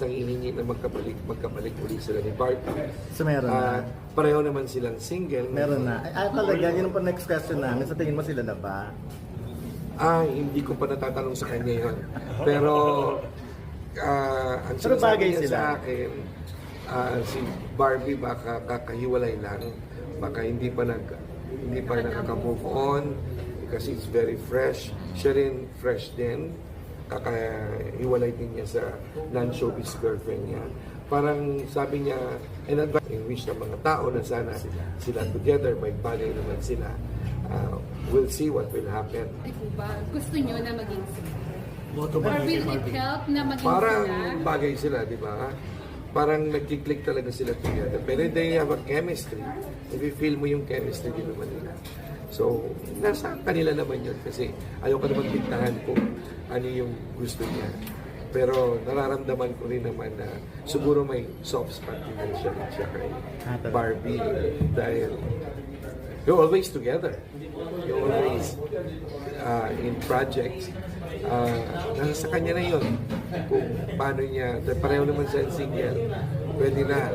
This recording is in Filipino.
Nang hiningi na magkabalik ulit sila ni Barbie. So meron na. Pareho naman silang single. Meron na. Ay, talaga, yun ang pa next question namin. Sa tingin mo sila na ba? Hindi ko pa natatanong sa kanya yun. Pero, ang Pero sinasabi bagay niya sila. sa akin, si Barbie baka kakahiwalay lang. Baka hindi pa nakaka-move on kasi it's very fresh. Siya rin fresh din. Kakahiwalay din niya sa non-showbiz girlfriend niya. Parang sabi niya, in wish ng mga tao na sana sila together, may bagay naman sila. We'll see what will happen. Gusto niyo na maging sila? Or will it help na maging Parang sila? bagay sila, di ba? Parang nagkiklik talaga sila together. Pero they have a chemistry. If you feel mo yung chemistry din naman nila. So, nasa kanila naman yun kasi ayoko naman diktahan kung ano yung gusto niya. Pero nararamdaman ko rin naman na siguro may soft spot din siya kay Barbie dahil you're always together. You're always in projects. Nasa kanya na yun kung paano niya, pareho naman siya single, pwede na